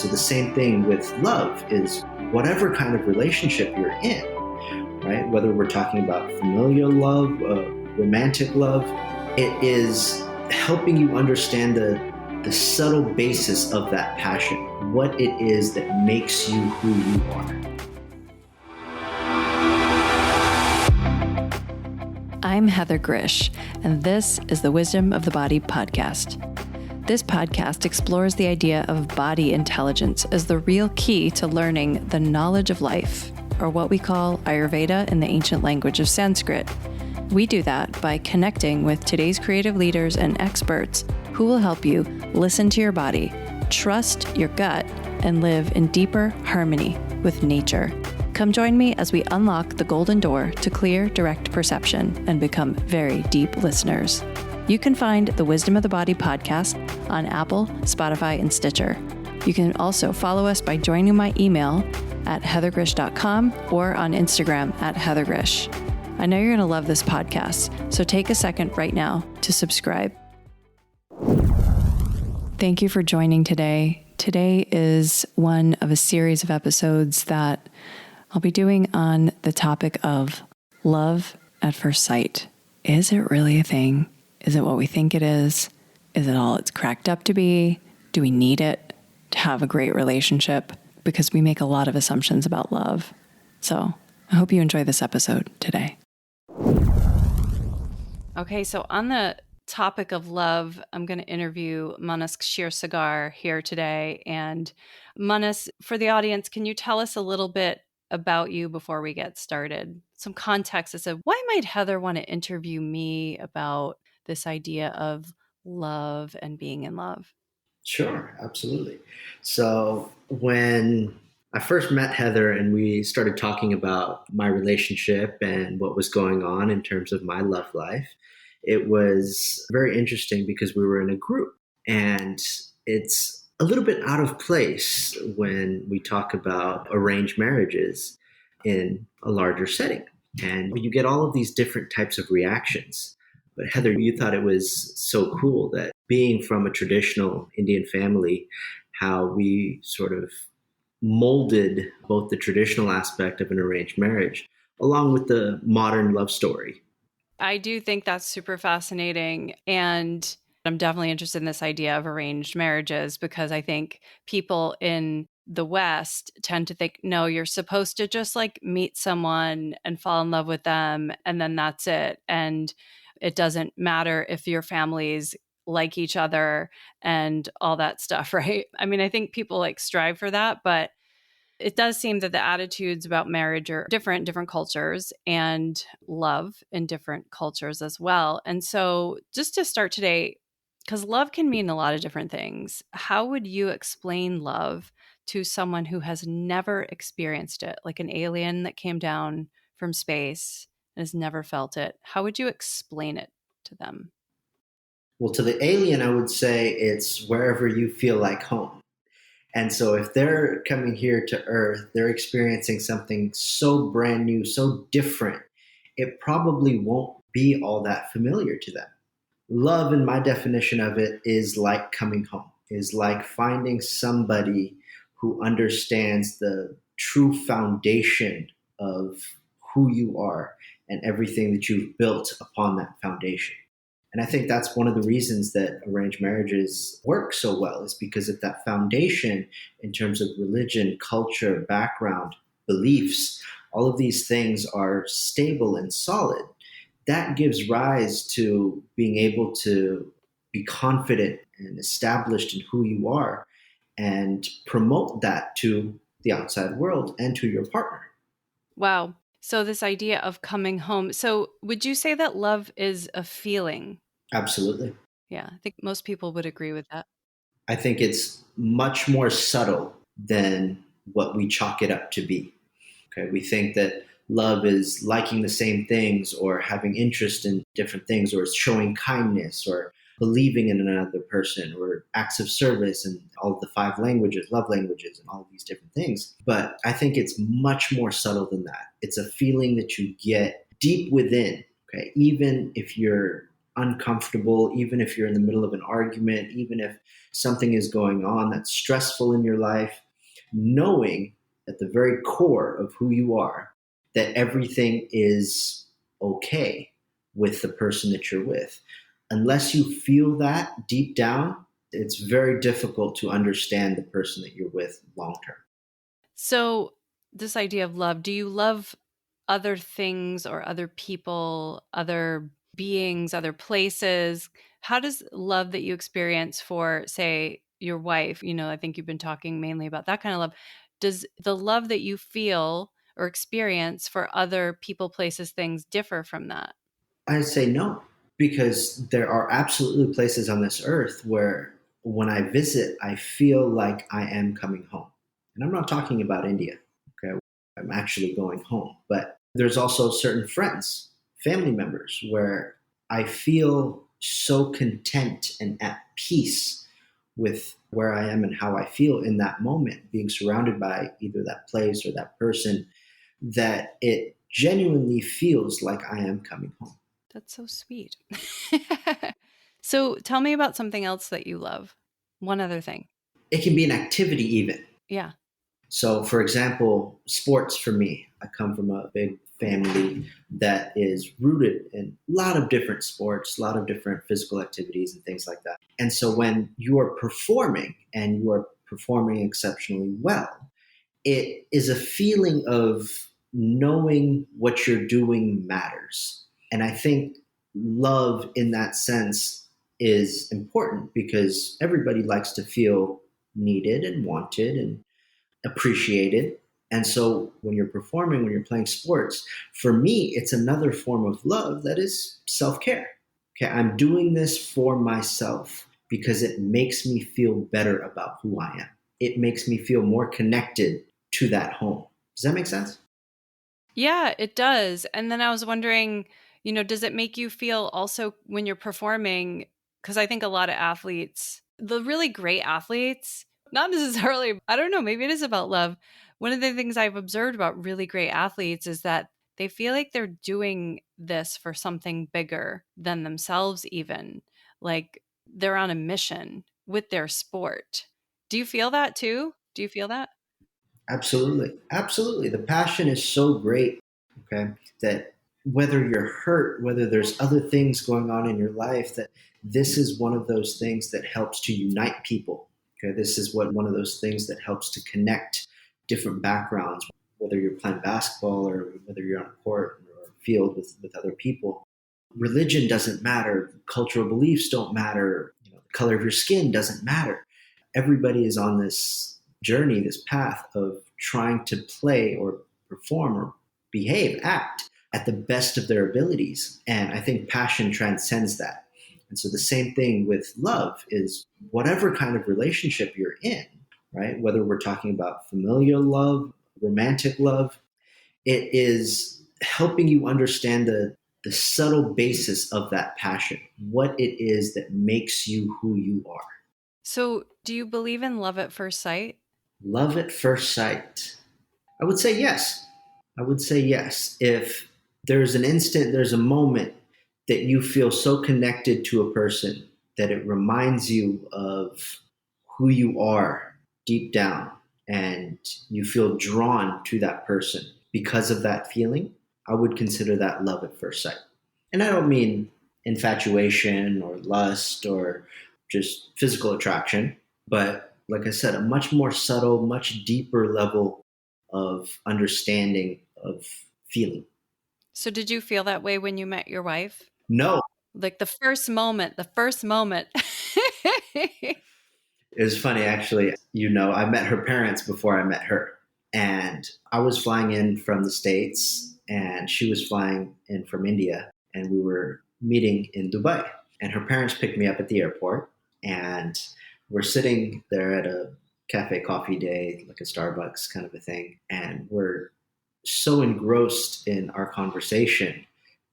So the same thing with love is whatever kind of relationship you're in, right? Whether we're talking about familial love, romantic love, it is helping you understand the subtle basis of that passion, what it is that makes you who you are. I'm Heather Grzych, and this is the Wisdom of the Body podcast. This podcast explores the idea of body intelligence as the real key to learning the knowledge of life, or what we call Ayurveda in the ancient language of Sanskrit. We do that by connecting with today's creative leaders and experts who will help you listen to your body, trust your gut, and live in deeper harmony with nature. Come join me as we unlock the golden door to clear, direct perception and become very deep listeners. You can find the Wisdom of the Body podcast on Apple, Spotify, and Stitcher. You can also follow us by joining my email at heathergrzych.com or on Instagram at heathergrzych. I know you're going to love this podcast, so take a second right now to subscribe. Thank you for joining today. Today is one of a series of episodes that I'll be doing on the topic of love at first sight. Is it really a thing? Is it what we think it is? Is it all it's cracked up to be? Do we need it to have a great relationship? Because we make a lot of assumptions about love. So I hope you enjoy this episode today. Okay, so on the topic of love, I'm going to interview Manas Kshirsagar here today. And Manas, for the audience, can you tell us a little bit about you before we get started? Some context as to why might Heather want to interview me about this idea of love and being in love? Sure, absolutely. So when I first met Heather and we started talking about my relationship and what was going on in terms of my love life, it was very interesting because we were in a group, and it's a little bit out of place when we talk about arranged marriages in a larger setting. And you get all of these different types of reactions. But Heather, you thought it was so cool that being from a traditional Indian family, how we sort of molded both the traditional aspect of an arranged marriage along with the modern love story. I do think that's super fascinating. And I'm definitely interested in this idea of arranged marriages because I think people in the West tend to think, no, you're supposed to just like meet someone and fall in love with them, and then that's it. And it doesn't matter if your families like each other and all that stuff, right? I mean, I think people like strive for that, but it does seem that the attitudes about marriage are different cultures, and love in different cultures as well. And so just to start today, because love can mean a lot of different things, how would you explain love to someone who has never experienced it, like an alien that came down from space and has never felt it? How would you explain it to them? Well, to the alien, I would say it's wherever you feel like home. And so if they're coming here to Earth, they're experiencing something so brand new, so different, it probably won't be all that familiar to them. Love, in my definition of it, is like coming home, is like finding somebody who understands the true foundation of who you are and everything that you've built upon that foundation. And I think that's one of the reasons that arranged marriages work so well, is because of that foundation in terms of religion, culture, background, beliefs. All of these things are stable and solid. That gives rise to being able to be confident and established in who you are and promote that to the outside world and to your partner. Wow. So this idea of coming home. So would you say that love is a feeling? Absolutely. Yeah, I think most people would agree with that. I think it's much more subtle than what we chalk it up to be. Okay, we think that love is liking the same things or having interest in different things or showing kindness or believing in another person or acts of service and all of the 5 languages, love languages, and all of these different things. But I think it's much more subtle than that. It's a feeling that you get deep within. Okay, even if you're uncomfortable, even if you're in the middle of an argument, even if something is going on that's stressful in your life, knowing at the very core of who you are that everything is okay with the person that you're with. Unless you feel that deep down, it's very difficult to understand the person that you're with long term. So, this idea of love, do you love other things or other people, other beings, other places? How does love that you experience for, say, your wife, I think you've been talking mainly about that kind of love. Does the love that you feel or experience for other people, places, things differ from that? I say no, because there are absolutely places on this earth where when I visit, I feel like I am coming home. And I'm not talking about India, okay? I'm actually going home. But there's also certain friends, family members, where I feel so content and at peace with where I am and how I feel in that moment, being surrounded by either that place or that person, that it genuinely feels like I am coming home. That's so sweet. So tell me about something else that you love. One other thing. It can be an activity even. Yeah. So, for example, sports for me, I come from a big family that is rooted in a lot of different sports, a lot of different physical activities and things like that. And so when you are performing and you are performing exceptionally well, it is a feeling of knowing what you're doing matters. And I think love in that sense is important because everybody likes to feel needed and wanted and appreciated. And so when you're performing, when you're playing sports, for me, it's another form of love that is self care. Okay, I'm doing this for myself because it makes me feel better about who I am. It makes me feel more connected to that home. Does that make sense? Yeah, it does. And then I was wondering, does it make you feel also when you're performing? Because I think a lot of athletes, the really great athletes, not necessarily, I don't know, maybe it is about love. One of the things I've observed about really great athletes is that they feel like they're doing this for something bigger than themselves, even. Like they're on a mission with their sport. Do you feel that too? Do you feel that? Absolutely. Absolutely. The passion is so great, okay, that whether you're hurt, whether there's other things going on in your life, that this is one of those things that helps to unite people. Okay, this is one of those things that helps to connect different backgrounds, whether you're playing basketball or whether you're on a court or a field with other people. Religion doesn't matter, cultural beliefs don't matter, the color of your skin doesn't matter. Everybody is on this journey, this path of trying to play or perform or behave, act at the best of their abilities. And I think passion transcends that. And so the same thing with love is whatever kind of relationship you're in, right? Whether we're talking about familial love, romantic love, it is helping you understand the subtle basis of that passion, what it is that makes you who you are. So, do you believe in love at first sight? Love at first sight. I would say yes. I would say yes. If there's an instant, there's a moment that you feel so connected to a person that it reminds you of who you are deep down and you feel drawn to that person because of that feeling, I would consider that love at first sight. And I don't mean infatuation or lust or just physical attraction, but like I said, a much more subtle, much deeper level of understanding of feeling. So, did you feel that way when you met your wife? No, Like the first moment, the first moment. it was funny actually. I met her parents before I met her. And I was flying in from the States and she was flying in from India. And we were meeting in Dubai. And her parents picked me up at the airport. And we're sitting there at a cafe coffee day, like a Starbucks kind of a thing. And we're so engrossed in our conversation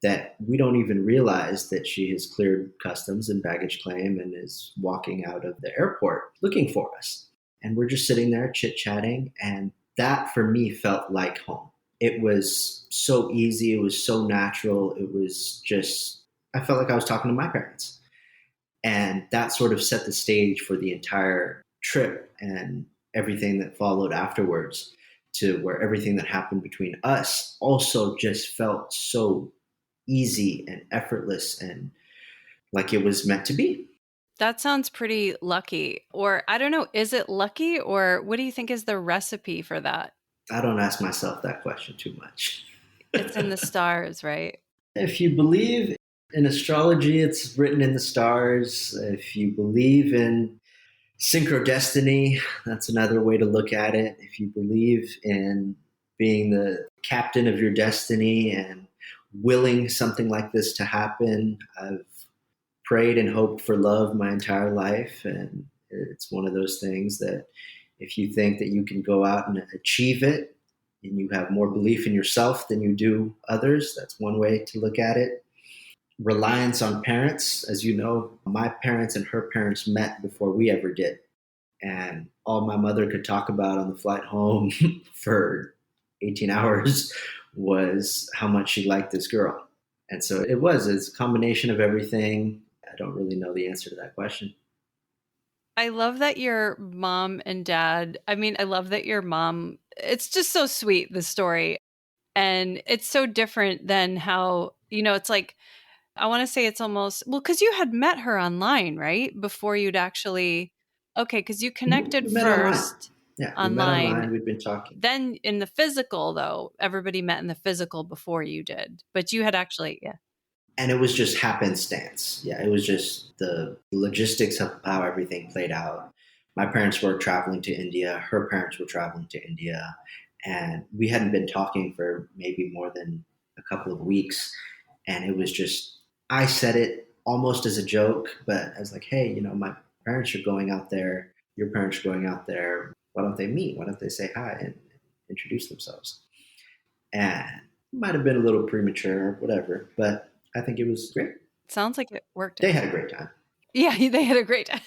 that we don't even realize that she has cleared customs and baggage claim and is walking out of the airport looking for us. And we're just sitting there chit chatting. And that for me felt like home. It was so easy. It was so natural. It was just I felt like I was talking to my parents. And that sort of set the stage for the entire trip and everything that followed afterwards, to where everything that happened between us also just felt so easy and effortless and like it was meant to be. That sounds pretty lucky. Or I don't know, is it lucky, or what do you think is the recipe for that? I don't ask myself that question too much. It's in the stars, right? If you believe in astrology, it's written in the stars. If you believe in synchrodestiny, that's another way to look at it. If you believe in being the captain of your destiny and willing something like this to happen, I've prayed and hoped for love my entire life. And it's one of those things that if you think that you can go out and achieve it and you have more belief in yourself than you do others, that's one way to look at it. Reliance on parents. As you know, my parents and her parents met before we ever did. And all my mother could talk about on the flight home for 18 hours was how much she liked this girl. And so it's a combination of everything. I don't really know the answer to that question. I love that your mom and dad, I love that your mom, it's just so sweet, the story. And it's so different than how, it's like, I want to say it's almost, well, because you had met her online, right? Before you'd actually, okay, because you connected We met online. first Yeah, we met online. online. We've been talking. Then in the physical, though, everybody met in the physical before you did. But you had actually, yeah. And it was just happenstance. Yeah, it was just the logistics of how everything played out. My parents were traveling to India. Her parents were traveling to India. And we hadn't been talking for maybe more than a couple of weeks. And it was just, I said it almost as a joke, but I was like, hey, my parents are going out there. Your parents are going out there. Why don't they meet? Why don't they say hi and introduce themselves? And it might have been a little premature or whatever, but I think it was great. Sounds like it worked. They had a great time. Yeah, they had a great time.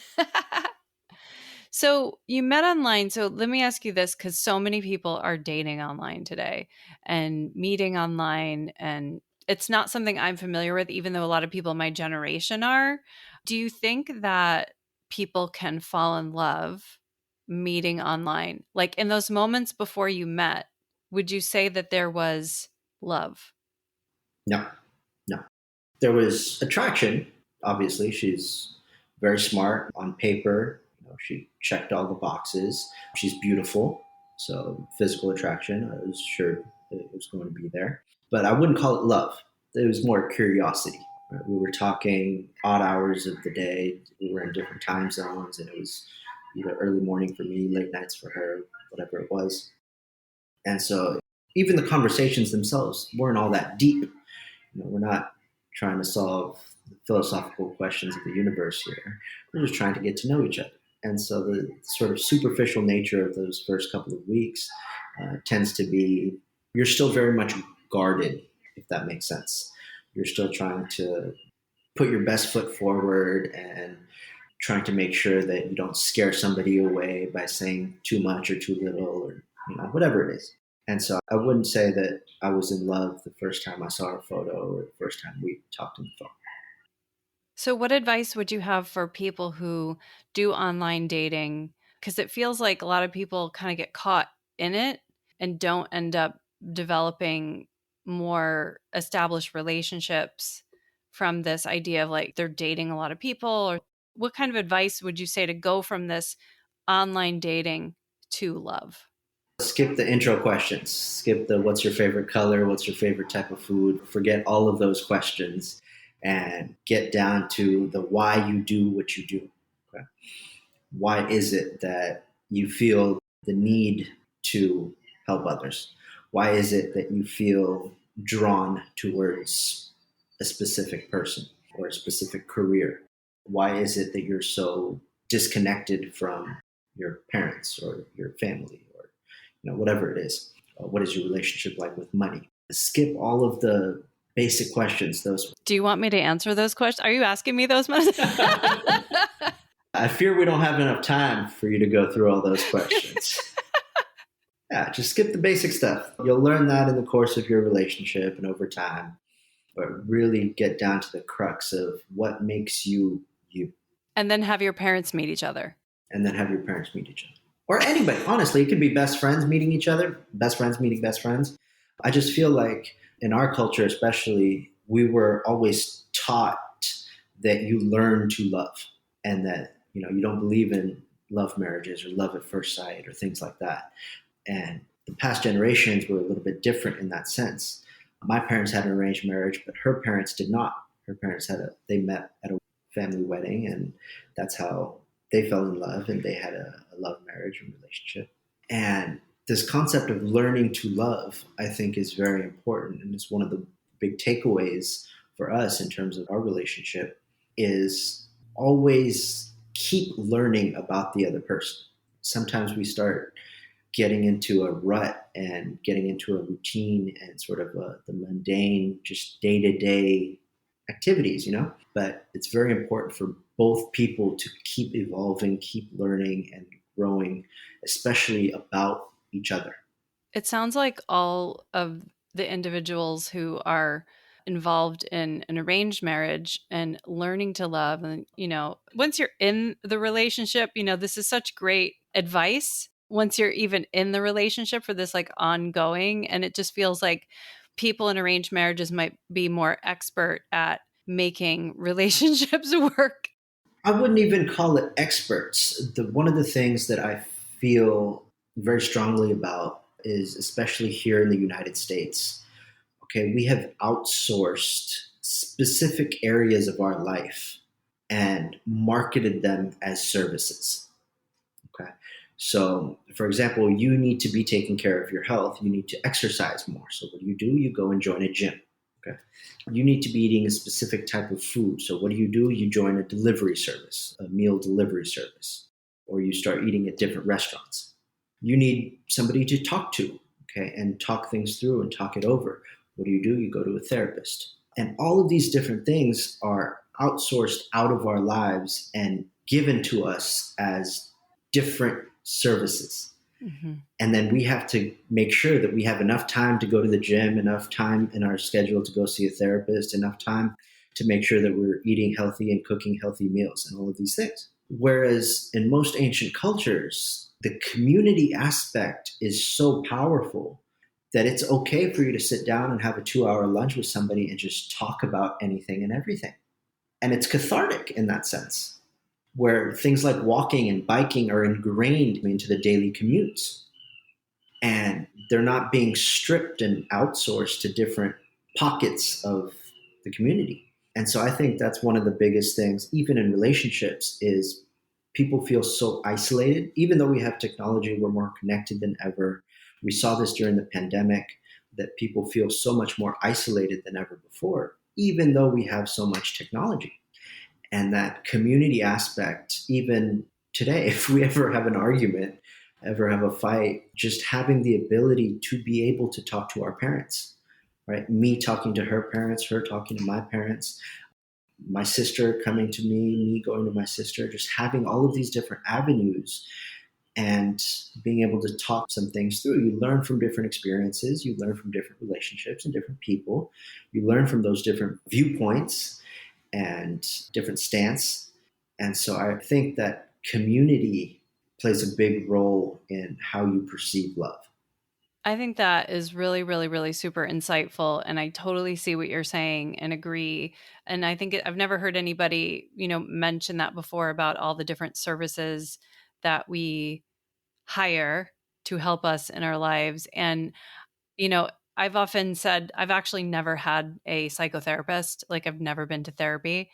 So you met online. So let me ask you this, because so many people are dating online today and meeting online. And it's not something I'm familiar with, even though a lot of people in my generation are. Do you think that people can fall in love meeting online? Like in those moments before you met, would you say that there was love? No, no. There was attraction. Obviously, she's very smart on paper. She checked all the boxes. She's beautiful. So physical attraction, I was sure it was going to be there. But I wouldn't call it love. It was more curiosity. Right? We were talking odd hours of the day. We were in different time zones, and it was either early morning for me, late nights for her, whatever it was. And so even the conversations themselves weren't all that deep. We're not trying to solve philosophical questions of the universe here. We're just trying to get to know each other. And so the sort of superficial nature of those first couple of weeks tends to be, you're still very much guarded, if that makes sense. You're still trying to put your best foot forward and trying to make sure that you don't scare somebody away by saying too much or too little or whatever it is. And so I wouldn't say that I was in love the first time I saw her photo or the first time we talked on the phone. So what advice would you have for people who do online dating? Because it feels like a lot of people kind of get caught in it and don't end up developing more established relationships from this idea of like they're dating a lot of people. Or what kind of advice would you say to go from this online dating to love? Skip the intro questions. Skip the what's your favorite color? What's your favorite type of food? Forget all of those questions and get down to the why you do what you do. Okay? Why is it that you feel the need to help others? Why is it that you feel drawn towards a specific person or a specific career? Why is it that you're so disconnected from your parents or your family or whatever it is? What is your relationship like with money? Skip all of the basic questions. Those. Do you want me to answer those questions? Are you asking me those? I fear we don't have enough time for you to go through all those questions. Yeah, just skip the basic stuff. You'll learn that in the course of your relationship and over time. but really get down to the crux of what makes you you. And then have your parents meet each other. And then have your parents meet each other. Or anybody, honestly, it could be best friends meeting each other, best friends meeting best friends. I just feel like in our culture, especially, we were always taught that you learn to love, and that, you don't believe in love marriages or love at first sight or things like that. And the past generations were a little bit different in that sense. My parents had an arranged marriage, but her parents did not. Her parents they met at a family wedding, and that's how they fell in love, and they had a love marriage and relationship. And this concept of learning to love, I think, is very important. And it's one of the big takeaways for us in terms of our relationship is always keep learning about the other person. Sometimes we start getting into a rut and getting into a routine and sort of the mundane, just day-to-day activities, but it's very important for both people to keep evolving, keep learning and growing, especially about each other. It sounds like all of the individuals who are involved in an arranged marriage and learning to love, and, once you're in the relationship, this is such great advice once you're even in the relationship for this like ongoing. And it just feels like people in arranged marriages might be more expert at making relationships work. I wouldn't even call it experts. One of the things that I feel very strongly about is, especially here in the United States, okay, we have outsourced specific areas of our life and marketed them as services. Okay. So, for example, you need to be taking care of your health. You need to exercise more. So what do? You go and join a gym. Okay. You need to be eating a specific type of food. So what do? You join a delivery service, a meal delivery service, or you start eating at different restaurants. You need somebody to talk to, okay, and talk things through and talk it over. What do? You go to a therapist. And all of these different things are outsourced out of our lives and given to us as different services. Mm-hmm. And then we have to make sure that we have enough time to go to the gym, enough time in our schedule to go see a therapist, enough time to make sure that we're eating healthy and cooking healthy meals and all of these things. Whereas in most ancient cultures, the community aspect is so powerful that it's okay for you to sit down and have a 2-hour lunch with somebody and just talk about anything and everything. And it's cathartic in that sense, where things like walking and biking are ingrained into the daily commutes. And they're not being stripped and outsourced to different pockets of the community. And so I think that's one of the biggest things, even in relationships, is people feel so isolated. Even though we have technology, we're more connected than ever. We saw this during the pandemic, that people feel so much more isolated than ever before, even though we have so much technology. And that community aspect, even today, if we ever have an argument, ever have a fight, just having the ability to be able to talk to our parents, right? Me talking to her parents, her talking to my parents, my sister coming to me going to my sister, just having all of these different avenues and being able to talk some things through. You learn from different experiences, you learn from different relationships and different people, you learn from those different viewpoints and different stance. And so I think that community plays a big role in how you perceive love. I think that is really, really, really super insightful. And I totally see what you're saying and agree. And I think I've never heard anybody, mention that before about all the different services that we hire to help us in our lives. And, I've often said I've actually never had a psychotherapist. Like, I've never been to therapy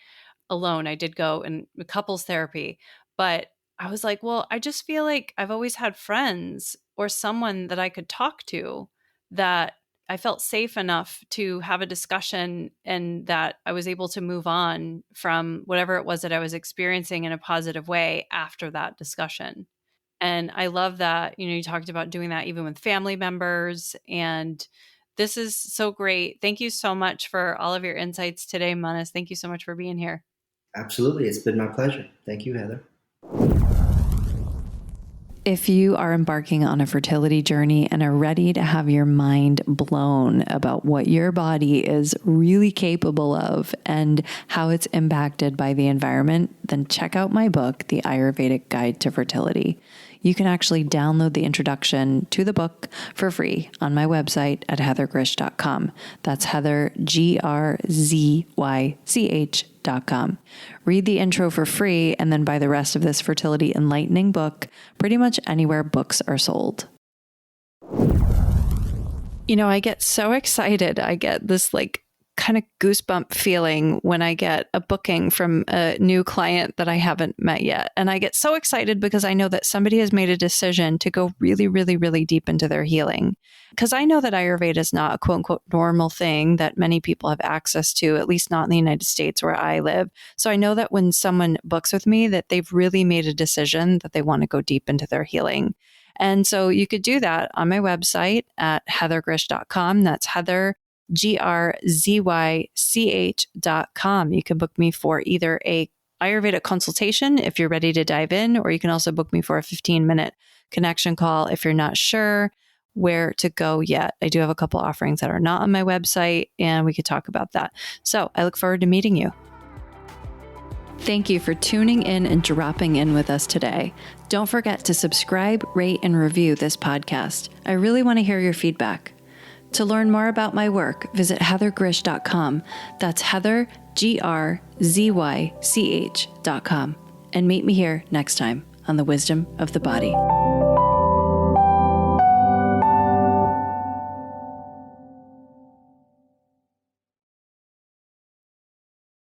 alone. I did go in couples therapy, but I was like, well, I just feel like I've always had friends or someone that I could talk to, that I felt safe enough to have a discussion, and that I was able to move on from whatever it was that I was experiencing in a positive way after that discussion. And I love that, you talked about doing that even with family members. And this is so great. Thank you so much for all of your insights today, Manas. Thank you so much for being here. Absolutely. It's been my pleasure. Thank you, Heather. If you are embarking on a fertility journey and are ready to have your mind blown about what your body is really capable of and how it's impacted by the environment, then check out my book, The Ayurvedic Guide to Fertility. You can actually download the introduction to the book for free on my website at heathergrzych.com. That's Heather, Grzych.com. Read the intro for free and then buy the rest of this fertility enlightening book pretty much anywhere books are sold. You know, I get so excited. I get this kind of goosebump feeling when I get a booking from a new client that I haven't met yet. And I get so excited because I know that somebody has made a decision to go really, really, really deep into their healing. Because I know that Ayurveda is not a quote unquote normal thing that many people have access to, at least not in the United States where I live. So I know that when someone books with me, that they've really made a decision that they want to go deep into their healing. And so you could do that on my website at heathergrzych.com. That's Heather, Grzych.com. You can book me for either a Ayurveda consultation if you're ready to dive in, or you can also book me for a 15-minute connection call if you're not sure where to go yet. I do have a couple offerings that are not on my website, and we could talk about that. So I look forward to meeting you. Thank you for tuning in and dropping in with us today. Don't forget to subscribe, rate, and review this podcast. I really want to hear your feedback. To learn more about my work, visit heathergrzych.com. That's Heather, Grzych.com. And meet me here next time on The Wisdom of the Body.